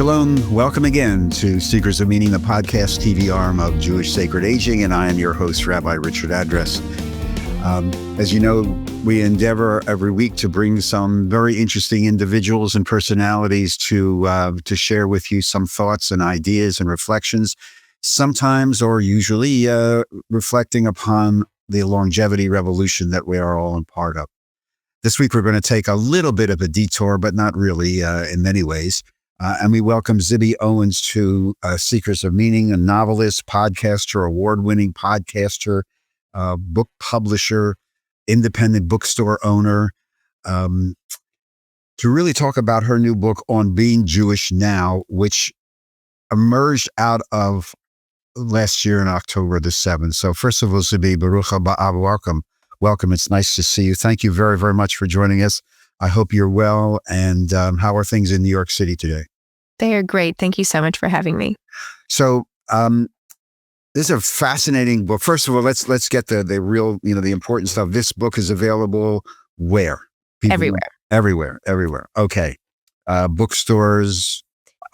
Shalom. Welcome again to Seekers of Meaning, the podcast TV arm of Jewish Sacred Aging, and I am your host, Rabbi Address. As you know, we endeavor every week to bring some very interesting individuals and personalities to share with you some thoughts and ideas and reflections, sometimes or usually reflecting upon the longevity revolution that we are all a part of. This week, we're going to take a little bit of a detour, but not really in many ways. And we welcome Zibby Owens to Seekers of Meaning, a novelist, podcaster, award-winning podcaster, book publisher, independent bookstore owner, to really talk about her new book on being Jewish now, which emerged out of last year in October the 7th. So first of all, Zibby, Baruch haba, welcome. Welcome. It's nice to see you. Thank you very, very much for joining us. I hope you're well. And how are things in New York City today? They are great. Thank you so much for having me. So this is a fascinating book. First of all, let's get the real, the important stuff. This book is available where? Everywhere. Everywhere. Okay. Bookstores,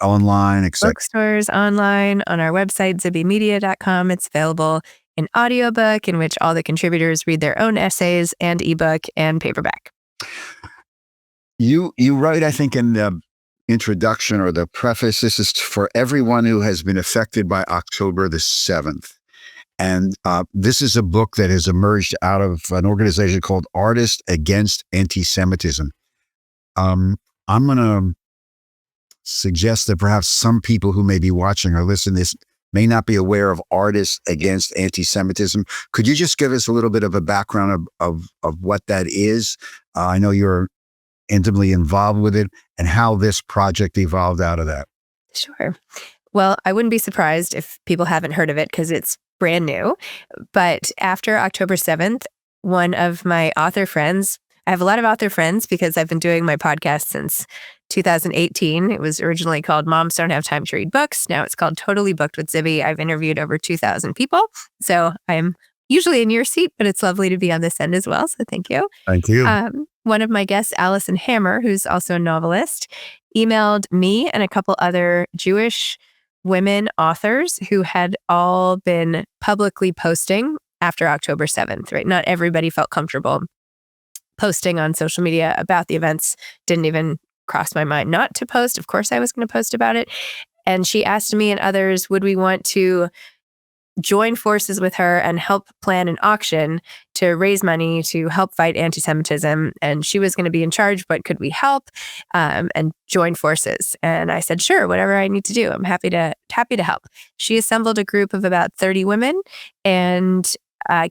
online, etc. Bookstores, online, on our website, zibbymedia.com. It's available in audiobook, in which all the contributors read their own essays, and ebook and paperback. You write, I think, in the introduction or the preface, this is for everyone who has been affected by October the 7th. And this is a book that has emerged out of an organization called Artists Against Anti-Semitism. I'm going to suggest that perhaps some people who may be watching or listening to this may not be aware of Artists Against Anti-Semitism. Could you just give us a little bit of a background of what that is? I know you're intimately involved with it, and how this project evolved out of that. Sure. Well, I wouldn't be surprised if people haven't heard of it because it's brand new. But after October 7th, one of my author friends, I have a lot of author friends because I've been doing my podcast since 2018. It was originally called Moms Don't Have Time to Read Books. Now it's called Totally Booked with Zibby. I've interviewed over 2,000 people. So I'm usually in your seat, but it's lovely to be on this end as well. So thank you. Thank you. One of my guests, Allison Hammer, who's also a novelist, emailed me and a couple other Jewish women authors who had all been publicly posting after October 7th, right? Not everybody felt comfortable posting on social media about the events. Didn't even cross my mind not to post. Of course, I was going to post about it. And she asked me and others, would we want to join forces with her and help plan an auction to raise money to help fight anti-Semitism. And she was going to be in charge, but could we help and join forces? And I said, sure, whatever I need to do. I'm happy to help. She assembled a group of about 30 women and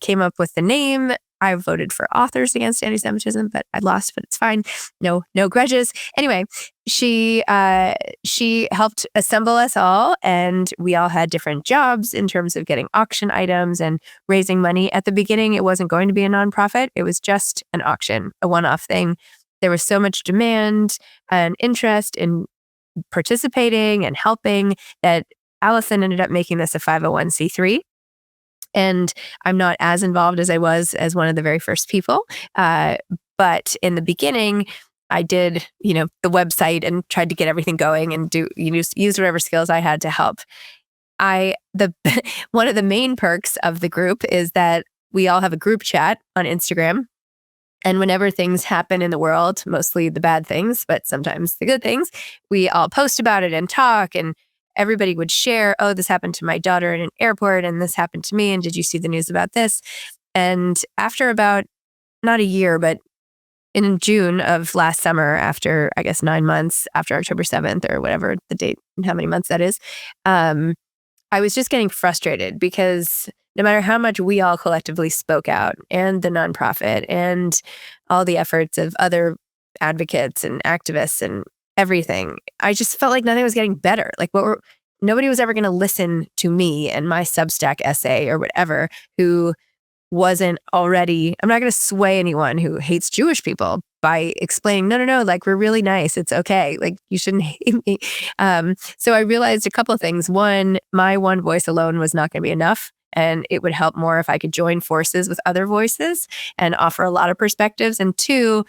came up with the name. I voted for Authors Against Anti-Semitism, but I lost, but it's fine. No grudges. Anyway, she helped assemble us all, and we all had different jobs in terms of getting auction items and raising money. At the beginning, it wasn't going to be a nonprofit. It was just an auction, a one-off thing. There was so much demand and interest in participating and helping that Allison ended up making this a 501c3. And I'm not as involved as I was as one of the very first people. But in the beginning, I did, the website and tried to get everything going and use whatever skills I had to help. One of the main perks of the group is that we all have a group chat on Instagram. And whenever things happen in the world, mostly the bad things, but sometimes the good things, we all post about it and talk, and everybody would share, oh, this happened to my daughter in an airport, and this happened to me, and did you see the news about this? And after about, not a year, but in June of last summer, after, I guess, 9 months after October 7th or whatever the date and how many months that is, I was just getting frustrated because no matter how much we all collectively spoke out, and the nonprofit and all the efforts of other advocates and activists and everything, I just felt like nothing was getting better. Like nobody was ever going to listen to me and my Substack essay or whatever who wasn't already, I'm not going to sway anyone who hates Jewish people by explaining, no, like we're really nice. It's okay. Like you shouldn't hate me. So I realized a couple of things. One, my one voice alone was not going to be enough. And it would help more if I could join forces with other voices and offer a lot of perspectives. And two,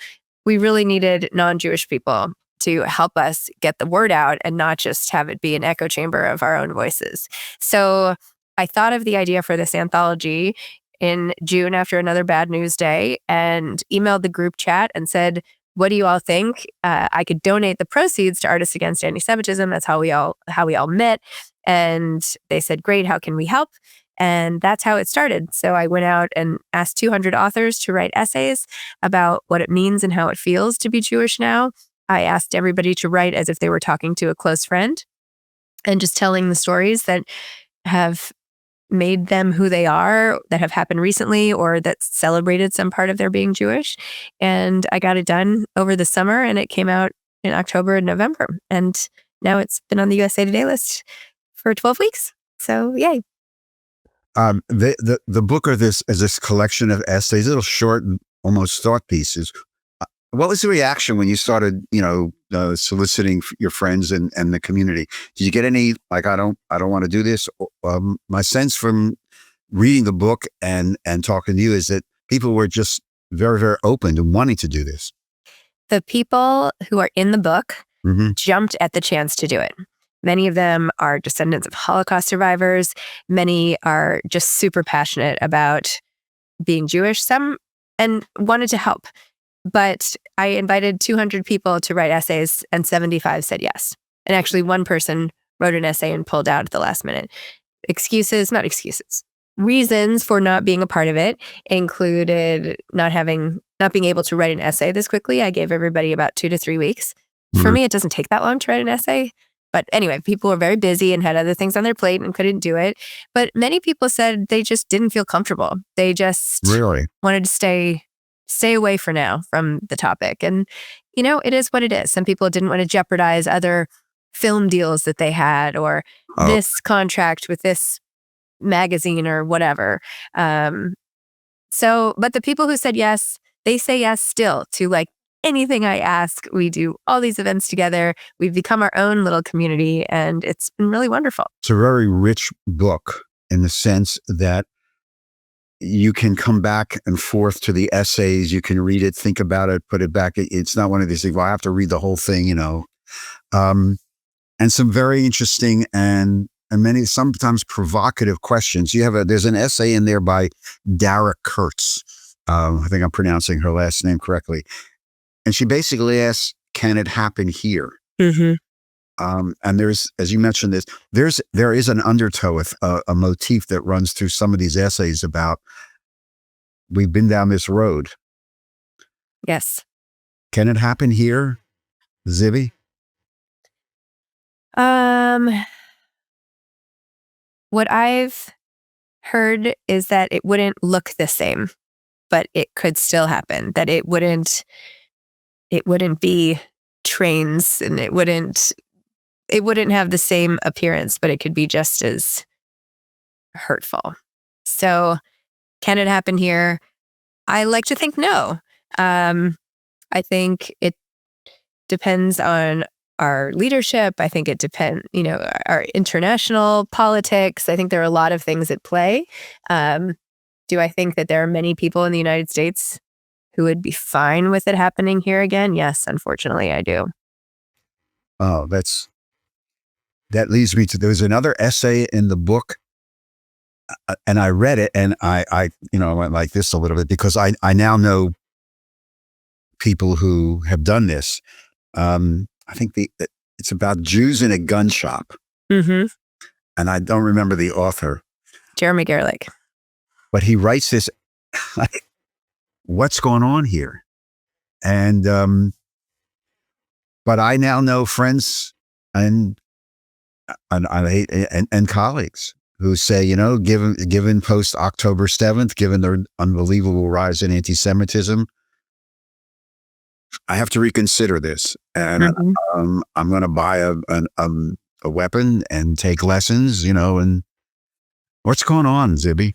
we really needed non-Jewish people to help us get the word out and not just have it be an echo chamber of our own voices. So I thought of the idea for this anthology in June after another bad news day and emailed the group chat and said, what do you all think? I could donate the proceeds to Artists Against Anti-Semitism. That's how we all met. And they said, great, how can we help? And that's how it started. So I went out and asked 200 authors to write essays about what it means and how it feels to be Jewish now. I asked everybody to write as if they were talking to a close friend and just telling the stories that have made them who they are, that have happened recently or that celebrated some part of their being Jewish. And I got it done over the summer and it came out in October and November. And now it's been on the USA Today list for 12 weeks. So yay. The book is this collection of essays, little short, almost thought pieces. What was the reaction when you started, soliciting your friends and the community? Did you get any, like, I don't want to do this? My sense from reading the book and talking to you is that people were just very, very open to wanting to do this. The people who are in the book jumped at the chance to do it. Many of them are descendants of Holocaust survivors. Many are just super passionate about being Jewish, some and wanted to help. But I invited 200 people to write essays and 75 said yes. And actually one person wrote an essay and pulled out at the last minute. Reasons for not being a part of it included not being able to write an essay this quickly. I gave everybody about 2 to 3 weeks. For me, it doesn't take that long to write an essay. But anyway, people were very busy and had other things on their plate and couldn't do it. But many people said they just didn't feel comfortable. They just wanted to stay away for now from the topic. And, it is what it is. Some people didn't want to jeopardize other film deals that they had or this contract with this magazine or whatever. But the people who said yes, they say yes still to anything I ask. We do all these events together. We've become our own little community and it's been really wonderful. It's a very rich book in the sense that you can come back and forth to the essays. You can read it, think about it, put it back. It's not one of these things, well, I have to read the whole thing, and some very interesting and many sometimes provocative questions. There's an essay in there by Dara Kurtz. I think I'm pronouncing her last name correctly. And she basically asks, can it happen here? And there's, as you mentioned there is an undertow with a motif that runs through some of these essays about, we've been down this road. Yes. Can it happen here, Zibby? What I've heard is that it wouldn't look the same, but it could still happen. That it wouldn't be trains and it wouldn't have the same appearance, but it could be just as hurtful. So can it happen here? I like to think no. I think it depends on our leadership. I think it depends, our international politics. I think there are a lot of things at play. Do I think that there are many people in the United States who would be fine with it happening here again? Yes, unfortunately, I do. Oh, that leads me to, there was another essay in the book, and I read it, and I went like this a little bit because I now know people who have done this. I think it's about Jews in a gun shop, and I don't remember the author. Jeremy Gerlich. But he writes this, what's going on here? And but I now know friends and colleagues who say, given post October 7th, given the unbelievable rise in anti-Semitism, I have to reconsider this, and I'm going to buy a weapon and take lessons, and what's going on, Zibby?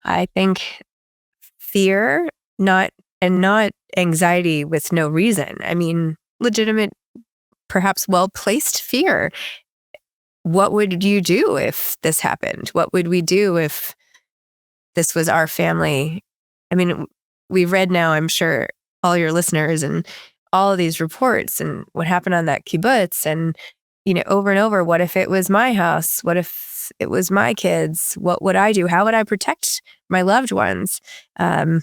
I think fear, not anxiety with no reason. I mean, legitimate, perhaps well-placed fear. What would you do if this happened? What would we do if this was our family? I mean, we've read now, I'm sure all your listeners and all of these reports and what happened on that kibbutz and, over and over, what if it was my house? What if it was my kids? What would I do? How would I protect my loved ones? I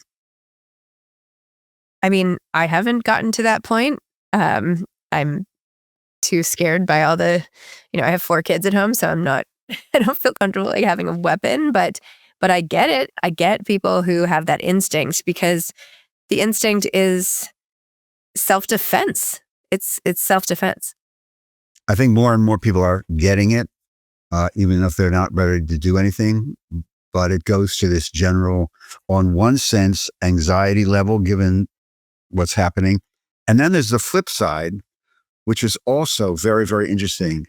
haven't gotten to that point. I'm too scared by all the, I have 4 kids at home, so I don't feel comfortable like having a weapon, but I get it. I get people who have that instinct because the instinct is self-defense. It's self-defense. I think more and more people are getting it, even if they're not ready to do anything. But it goes to this general, on one sense, anxiety level, given what's happening. And then there's the flip side, which is also very, very interesting.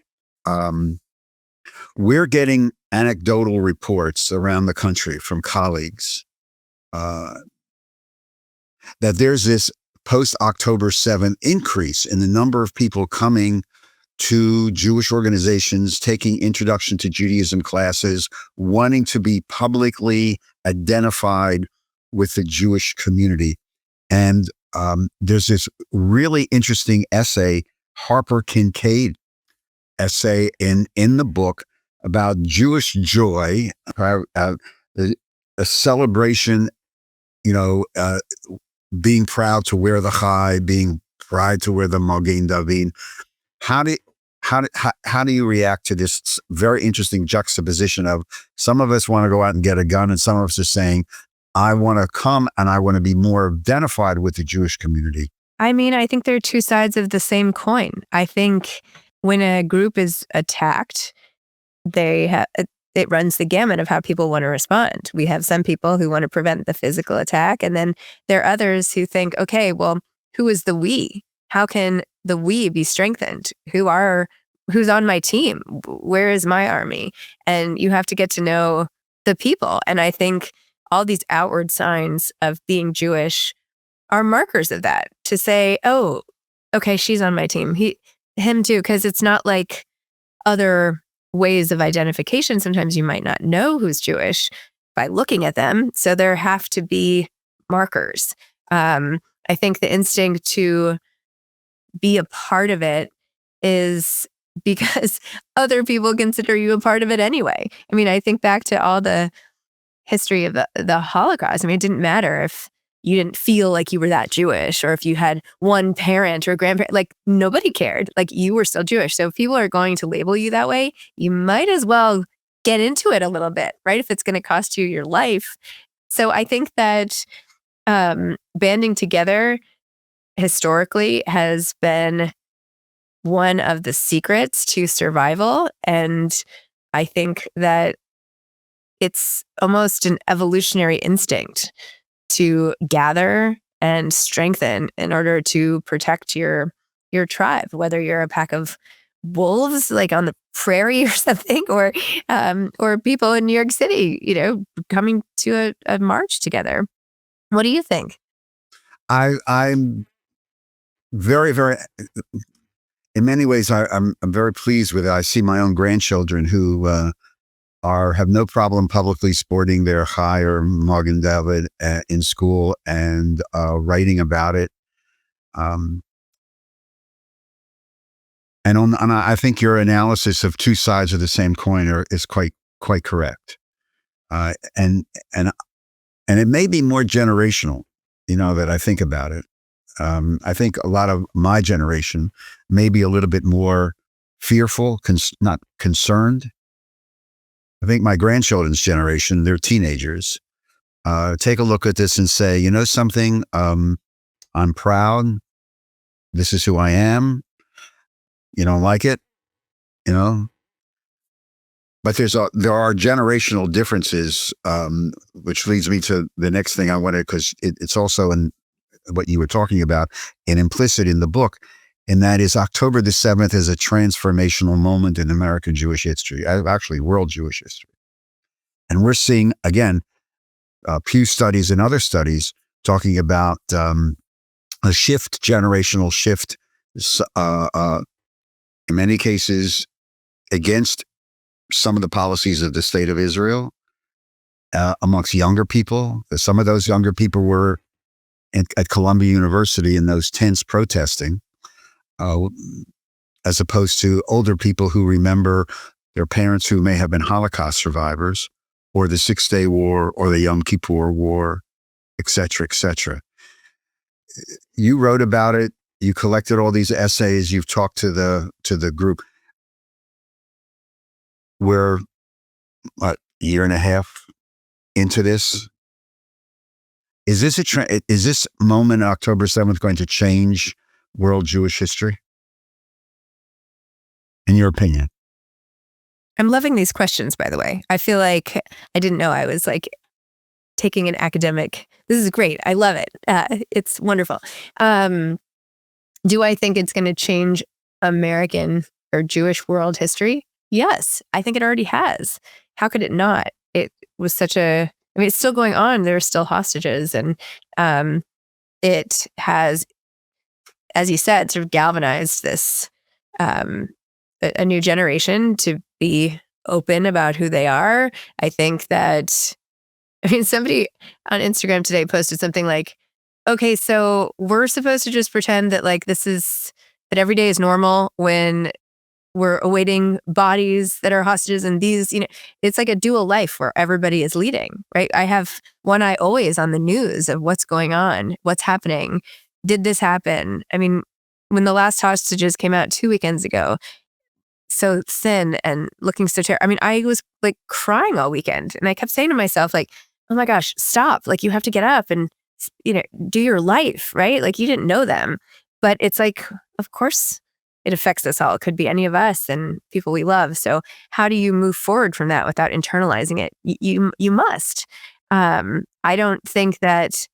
We're getting anecdotal reports around the country from colleagues that there's this post-October 7th increase in the number of people coming to Jewish organizations, taking Introduction to Judaism classes, wanting to be publicly identified with the Jewish community. And there's this really interesting essay, Harper Kincaid essay in the book about Jewish joy, a celebration, being proud to wear the chai, being proud to wear the Magen David. How do you react to this very interesting juxtaposition of some of us want to go out and get a gun and some of us are saying, I want to come and I want to be more identified with the Jewish community? I think they're two sides of the same coin. I think when a group is attacked, it runs the gamut of how people want to respond. We have some people who want to prevent the physical attack, and then there are others who think, okay, well, who is the we? How can the we be strengthened? Who's on my team? Where is my army? And you have to get to know the people. And I think all these outward signs of being Jewish are markers of that, to say, oh, okay, she's on my team. Him too, because it's not like other ways of identification. Sometimes you might not know who's Jewish by looking at them. So there have to be markers. I think the instinct to be a part of it is because other people consider you a part of it anyway. I think back to all the history of the Holocaust. It didn't matter if you didn't feel like you were that Jewish or if you had one parent or grandparent, like nobody cared, like you were still Jewish. So if people are going to label you that way, you might as well get into it a little bit, right? If it's going to cost you your life. So I think that banding together historically has been one of the secrets to survival. And I think that it's almost an evolutionary instinct to gather and strengthen in order to protect your tribe, whether you're a pack of wolves like on the prairie or something, or people in New York City, coming to a march together. What do you think? I'm very, very, in many ways, I'm very pleased with it. I see my own grandchildren who have no problem publicly sporting their chai or Magen David in school and writing about it. And I think your analysis of two sides of the same coin is quite correct. And it may be more generational, that I think about it. I think a lot of my generation may be a little bit more fearful, not concerned. I think my grandchildren's generation, they're teenagers, take a look at this and say, something, I'm proud. This is who I am. You don't like it, But there are generational differences, which leads me to the next thing I wanted, because it's also in what you were talking about and implicit in the book. And that is October the 7th is a transformational moment in American Jewish history, actually world Jewish history. And we're seeing, again, Pew studies and other studies talking about a generational shift, in many cases against some of the policies of the state of Israel amongst younger people. Some of those younger people were at Columbia University in those tents protesting, as opposed to older people who remember their parents who may have been Holocaust survivors, or the Six-Day War, or the Yom Kippur War, et cetera, et cetera. You wrote about it. You collected all these essays. You've talked to the group. We're a year and a half into this. Is this is this moment, October 7th, going to change world Jewish history? In your opinion? I'm loving these questions, by the way. I feel like I didn't know I was like taking an academic. This is great. I love it. It's wonderful. Do I think it's going to change American or Jewish world history? Yes, I think it already has. How could it not? It was it's still going on. There are still hostages. And it has, as you said, sort of galvanized this, a new generation to be open about who they are. I think that, somebody on Instagram today posted something like, okay, so we're supposed to just pretend that that every day is normal when we're awaiting bodies that are hostages, and these, it's like a dual life where everybody is leading, right? I have one eye always on the news of what's going on, what's happening. Did this happen? When the last hostages came out 2 weekends ago, so thin and looking so terrible. I was like crying all weekend, and I kept saying to myself, like, oh my gosh, stop. Like, you have to get up and, do your life, right? Like, you didn't know them. But it's like, of course, it affects us all. It could be any of us and people we love. So how do you move forward from that without internalizing it? You must. I don't think that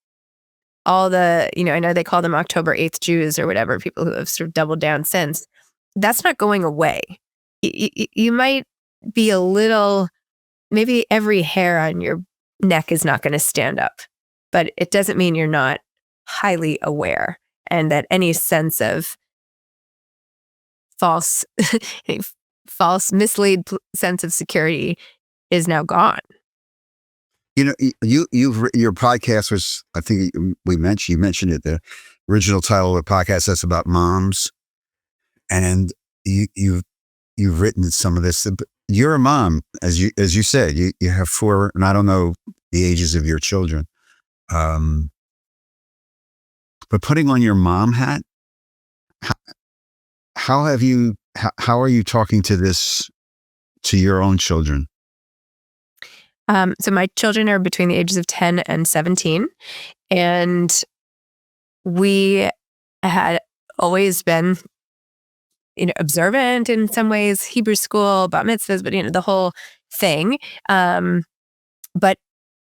all the, I know they call them October 8th Jews or whatever, people who have sort of doubled down since. That's not going away. You might be a little, maybe every hair on your neck is not going to stand up, but it doesn't mean you're not highly aware, and that any sense of false, mislead sense of security is now gone. Your podcast was, I think you mentioned it, the original title of the podcast, that's about moms. And you've written some of this. You're a mom, as you said. You have 4, and I don't know the ages of your children. But putting on your mom hat, how are you talking to your own children? So my children are between the ages of 10 and 17, and we had always been, observant in some ways, Hebrew school, bat mitzvahs, but the whole thing. But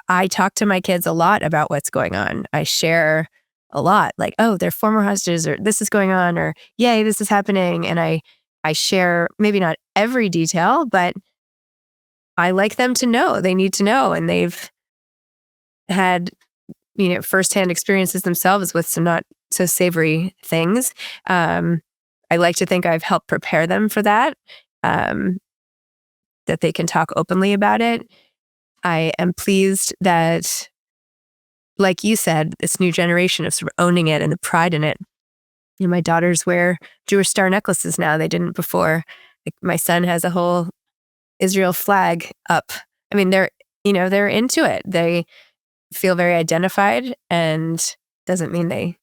I talk to my kids a lot about what's going on. I share a lot, like, oh, they're former hostages, or this is going on, or yay, this is happening. And I share maybe not every detail, but I like them to know. They need to know, and they've had, firsthand experiences themselves with some not so savory things. I like to think I've helped prepare them for that, that they can talk openly about it. I am pleased that, like you said, this new generation of sort of owning it and the pride in it. My daughters wear Jewish star necklaces now. They didn't before. Like, my son has a whole Israel flag up. They're into it. They feel very identified, and doesn't mean they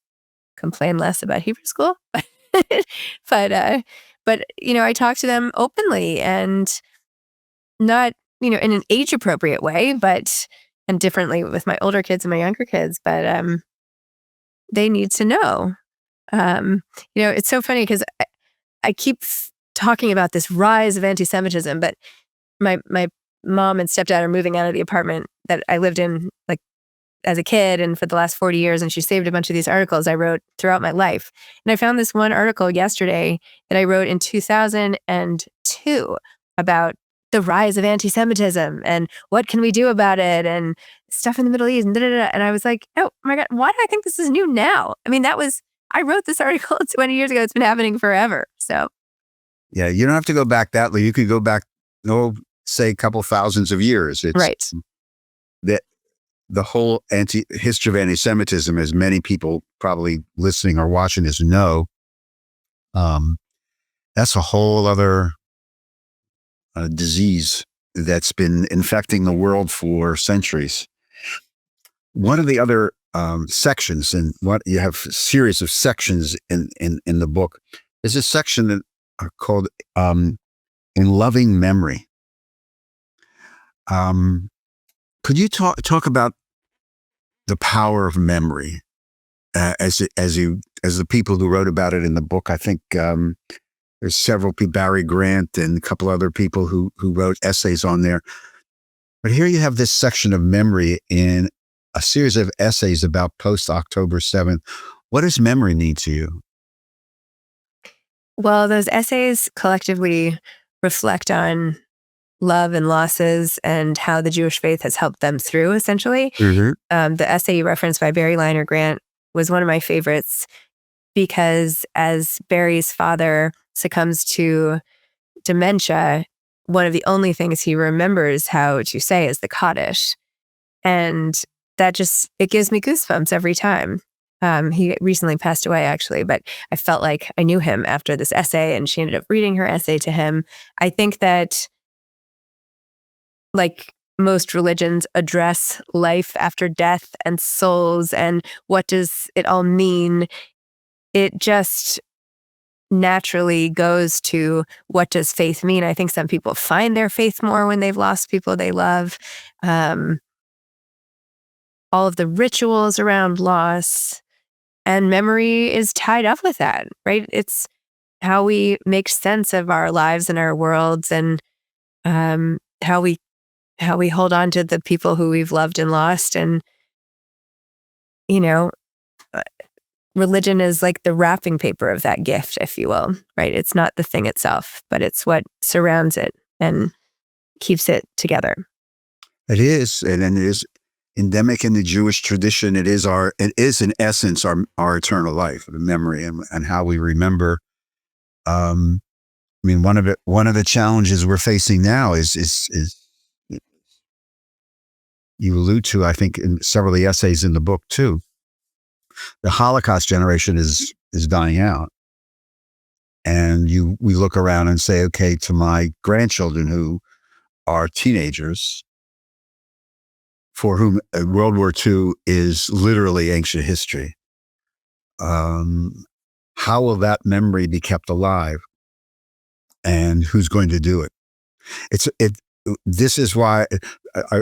complain less about Hebrew school. But I talk to them openly, and not, in an age appropriate way, and differently with my older kids and my younger kids, but they need to know. It's so funny because I keep talking about this rise of anti-Semitism, but my mom and stepdad are moving out of the apartment that I lived in, like, as a kid and for the last 40 years. And she saved a bunch of these articles I wrote throughout my life. And I found this one article yesterday that I wrote in 2002 about the rise of anti-Semitism and what can we do about it and stuff in the Middle East and And I was like, oh my God, why do I think this is new now? I wrote this article 20 years ago. It's been happening forever. So. Yeah, you don't have to go back that way. You could go back, say, a couple thousands of years. Right. the whole history of anti-Semitism, as many people probably listening or watching this know, that's a whole other disease that's been infecting the world for centuries. One of the other sections, and what you have a series of sections in the book, is a section that are called "In Loving Memory." Could you talk about the power of memory as the people who wrote about it in the book? I think there's several people, Barry Grant and a couple other people who wrote essays on there. But here you have this section of memory in a series of essays about post-October 7th. What does memory mean to you? Well, those essays collectively reflect on love and losses and how the Jewish faith has helped them through, essentially. Mm-hmm. The essay you referenced by Barry Liner Grant was one of my favorites because as Barry's father succumbs to dementia, one of the only things he remembers how to say is the Kaddish. And that it gives me goosebumps every time. He recently passed away, actually, but I felt like I knew him after this essay, and she ended up reading her essay to him. I think that, like most religions, address life after death and souls and what does it all mean. It just naturally goes to what does faith mean. I think some people find their faith more when they've lost people they love. All of the rituals around loss and memory is tied up with that, right? It's how we make sense of our lives and our worlds, and how we hold on to the people who we've loved and lost. And religion is like the wrapping paper of that gift, if you will, right? It's not the thing itself, but it's what surrounds it and keeps it together. It is, and it is endemic in the Jewish tradition. It is in essence our eternal life, the memory, and how we remember. One of the challenges we're facing now is you allude to, I think, in several of the essays in the book too. The Holocaust generation is dying out, and we look around and say, okay, to my grandchildren who are teenagers, for whom World War II is literally ancient history. How will that memory be kept alive, and who's going to do it? This is why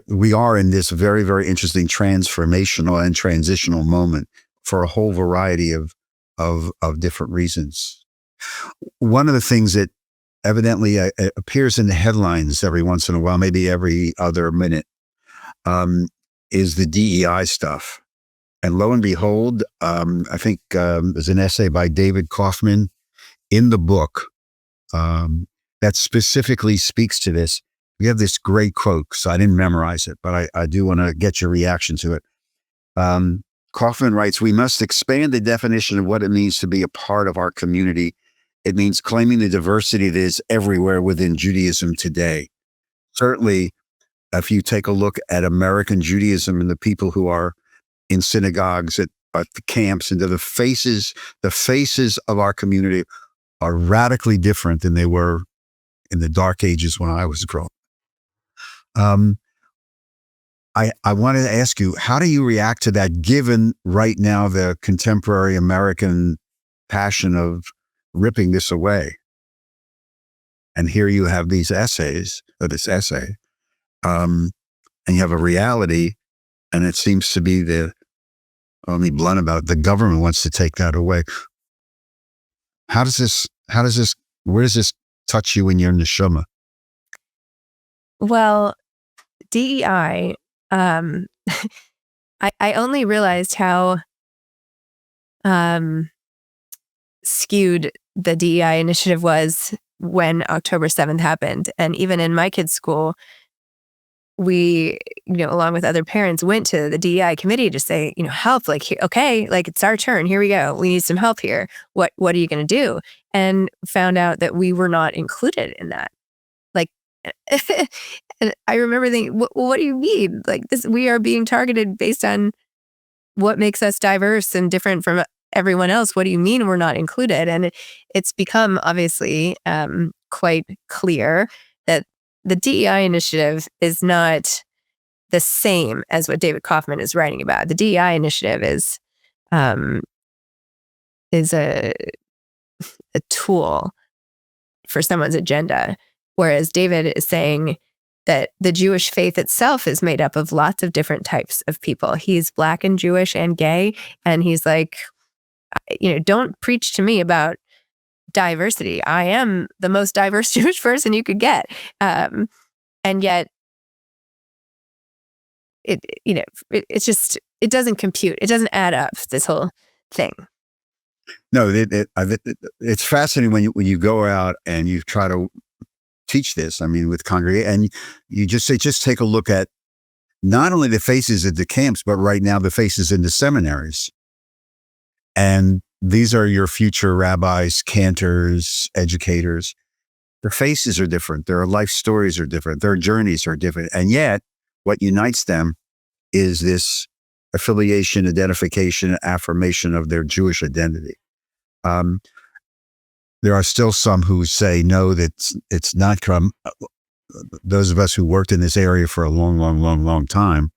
we are in this very, very interesting transformational and transitional moment for a whole variety of different reasons. One of the things that evidently appears in the headlines every once in a while, maybe every other minute, is the DEI stuff. And lo and behold, I think there's an essay by David Kaufman in the book that specifically speaks to this. We have this great quote, so I didn't memorize it, but I do want to get your reaction to it. Kaufman writes, "We must expand the definition of what it means to be a part of our community. It means claiming the diversity that is everywhere within Judaism today. Certainly, if you take a look at American Judaism and the people who are in synagogues, at the camps, and the faces of our community are radically different than they were in the dark ages when I was growing." I wanted to ask you, how do you react to that, given right now the contemporary American passion of ripping this away? And here you have these essays, or this essay, and you have a reality, and it seems to be I'll be blunt about it, the government wants to take that away. Where does this touch you in your neshama? Well, DEI, I only realized how skewed the DEI initiative was when October 7th happened. And even in my kids' school, we, along with other parents, went to the DEI committee to say, help, okay, it's our turn. Here we go. We need some help here. What are you going to do? And found out that we were not included in that. And I remember thinking, what do you mean? Like this, we are being targeted based on what makes us diverse and different from everyone else. What do you mean we're not included? And it's become obviously quite clear that the DEI initiative is not the same as what David Kaufman is writing about. The DEI initiative is a tool for someone's agenda, whereas David is saying that the Jewish faith itself is made up of lots of different types of people. He's Black and Jewish and gay, and he's like, don't preach to me about diversity. I am the most diverse Jewish person you could get, and yet it's just, it doesn't compute. It doesn't add up, this whole thing. No, it's fascinating when you go out and you try to teach this. I mean, with congregation, and you just say, just take a look at not only the faces at the camps, but right now the faces in the seminaries. And these are your future rabbis, cantors, educators. Their faces are different. Their life stories are different. Their journeys are different. And yet, what unites them is this affiliation, identification, affirmation of their Jewish identity. There are still some who say, no, that it's not from those of us who worked in this area for a long time.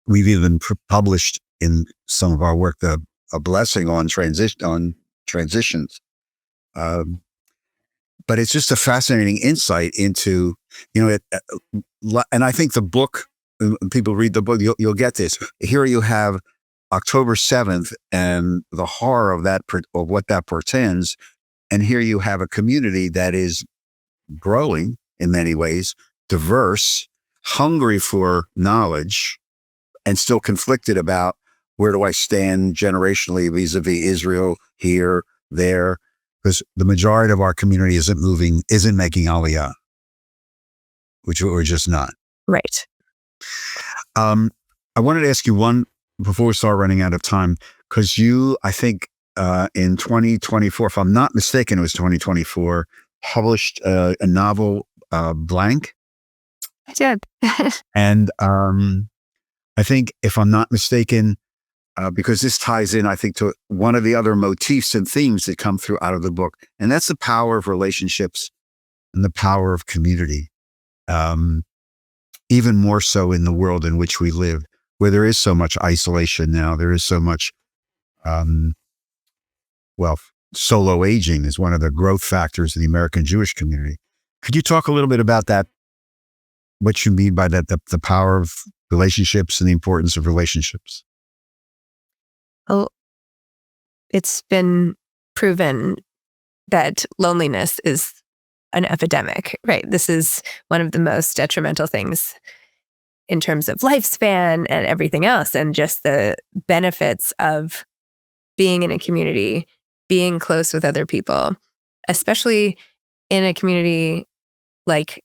We've even published in some of our work a blessing on transitions. But it's just a fascinating insight into, and I think the book, when people read the book, you'll get this. Here you have October 7th and the horror of that, of what that portends. And here you have a community that is growing in many ways, diverse, hungry for knowledge, and still conflicted about where do I stand generationally vis-a-vis Israel, here, there, because the majority of our community isn't making Aliyah, which we're just not. Right. I wanted to ask you one, before we start running out of time, because you, I think in 2024, if I'm not mistaken, it was 2024, published a novel, Blank. I did. And I think, if I'm not mistaken, because this ties in, I think, to one of the other motifs and themes that come through out of the book, and that's the power of relationships and the power of community. Even more so in the world in which we live, where there is so much isolation now. There is so much, solo aging is one of the growth factors in the American Jewish community. Could you talk a little bit about that? What you mean by that, the power of relationships and the importance of relationships? Well, it's been proven that loneliness is an epidemic, right? This is one of the most detrimental things in terms of lifespan and everything else, and just the benefits of being in a community, being close with other people, especially in a community like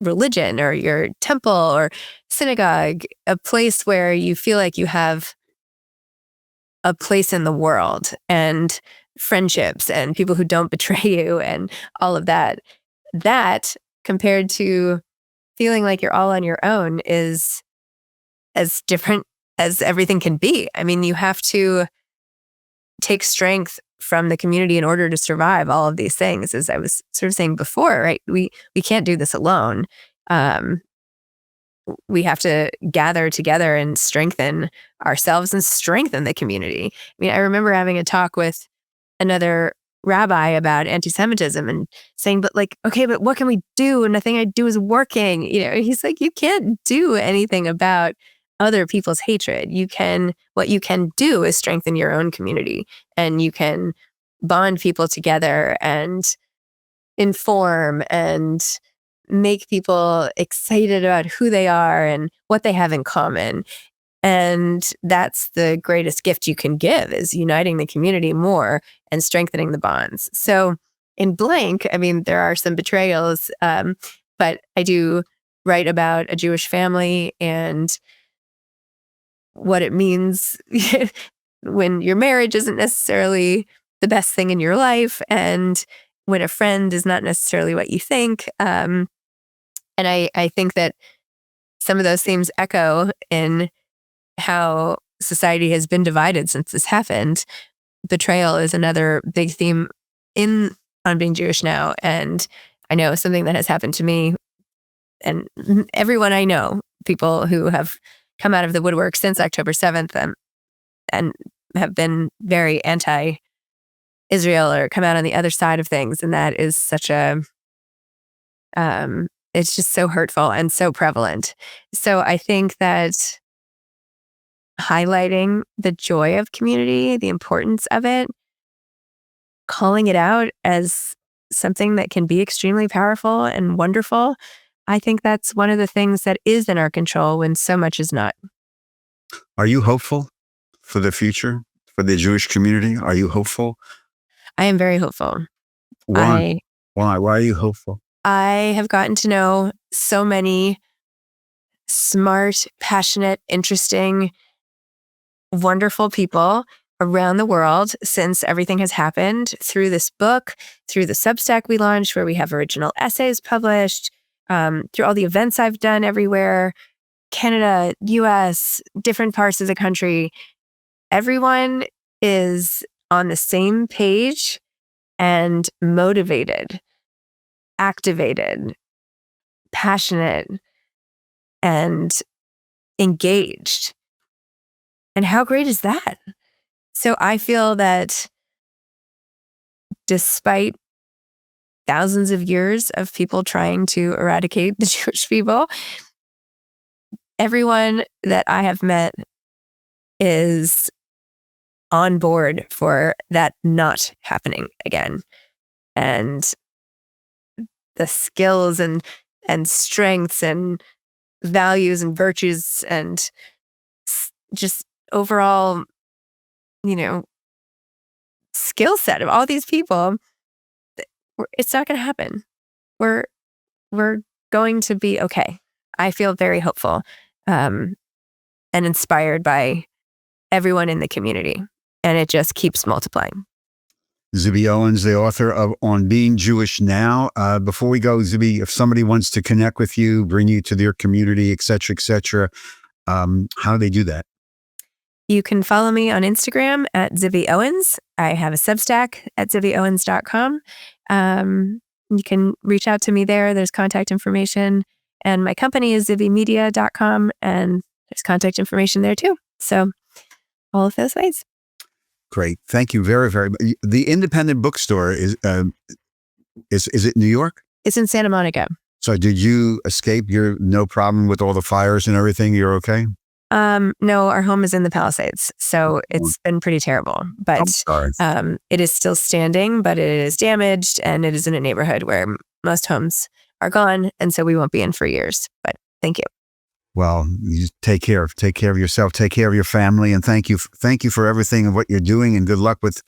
religion or your temple or synagogue, a place where you feel like you have a place in the world and friendships and people who don't betray you and all of that. That, compared to feeling like you're all on your own, is as different as everything can be. I mean, you have to take strength from the community in order to survive all of these things, as I was sort of saying before, right? We can't do this alone. We have to gather together and strengthen ourselves and strengthen the community. I mean, I remember having a talk with another rabbi about anti-Semitism and saying, but what can we do? And nothing I do is working. He's like, you can't do anything about other people's hatred. What you can do is strengthen your own community, and you can bond people together and inform and make people excited about who they are and what they have in common. And that's the greatest gift you can give, is uniting the community more and strengthening the bonds. So in Blank, I mean, there are some betrayals, but I do write about a Jewish family and what it means when your marriage isn't necessarily the best thing in your life, and when a friend is not necessarily what you think. And I think that some of those themes echo in how society has been divided since this happened. Betrayal is another big theme on Being Jewish Now. And I know something that has happened to me and everyone I know, people who have come out of the woodwork since October 7th and have been very anti-Israel or come out on the other side of things. And that is such it's just so hurtful and so prevalent. So I think that highlighting the joy of community, the importance of it, calling it out as something that can be extremely powerful and wonderful, I think that's one of the things that is in our control when so much is not. Are you hopeful for the future, for the Jewish community? Are you hopeful? I am very hopeful. Why? Why are you hopeful? I have gotten to know so many smart, passionate, interesting, wonderful people around the world since everything has happened, through this book, through the Substack we launched where we have original essays published, through all the events I've done everywhere, Canada, US, different parts of the country. Everyone is on the same page and motivated, activated, passionate, and engaged. And how great is that? So I feel that despite thousands of years of people trying to eradicate the Jewish people, everyone that I have met is on board for that not happening again. And the skills and strengths and values and virtues and just overall, skill set of all these people, it's not going to happen. We're going to be okay. I feel very hopeful and inspired by everyone in the community, and it just keeps multiplying. Zibby Owens, the author of On Being Jewish Now. Before we go, Zibby, if somebody wants to connect with you, bring you to their community, et cetera, how do they do that? You can follow me on Instagram at Zibby Owens. I have a Substack at zibbyowens.com. You can reach out to me there. There's contact information. And my company is zibbymedia.com, and there's contact information there too. So all of those ways. Great. Thank you very, very much. The independent bookstore is it New York? It's in Santa Monica. So did you escape? You're no problem with all the fires and everything? You're okay? No, our home is in the Palisades, so it's been pretty terrible. But it is still standing, but it is damaged, and it is in a neighborhood where most homes are gone, and so we won't be in for years. But thank you. Well, you take care of yourself, take care of your family, and thank you for everything and what you're doing, and good luck with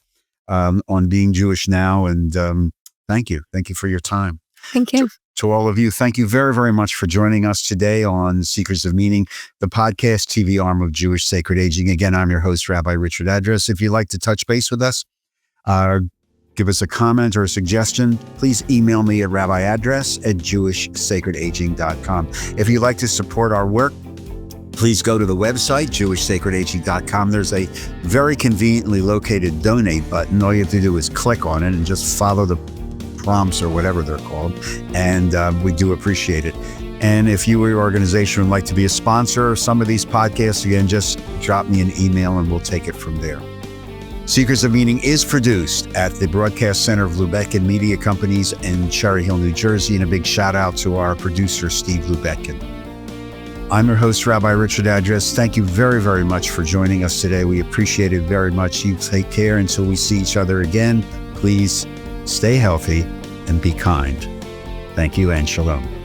On Being Jewish Now. And thank you for your time. Thank you. To all of you, thank you very, very much for joining us today on Seekers of Meaning, the podcast TV arm of Jewish Sacred Aging. Again, I'm your host, Rabbi Richard Address. If you'd like to touch base with us, give us a comment or a suggestion, please email me at rabbiaddress@jewishsacredaging.com. If you'd like to support our work, please go to the website, jewishsacredaging.com. There's a very conveniently located donate button. All you have to do is click on it and just follow the prompts or whatever they're called. And we do appreciate it. And if you or your organization would like to be a sponsor of some of these podcasts, again, just drop me an email and we'll take it from there. Seekers of Meaning is produced at the Broadcast Center of Lubeck Media Companies in Cherry Hill, New Jersey. And a big shout out to our producer, Steve Lubeck. I'm your host, Rabbi Richard Address. Thank you very, very much for joining us today. We appreciate it very much. You take care until we see each other again. Please stay healthy and be kind. Thank you and shalom.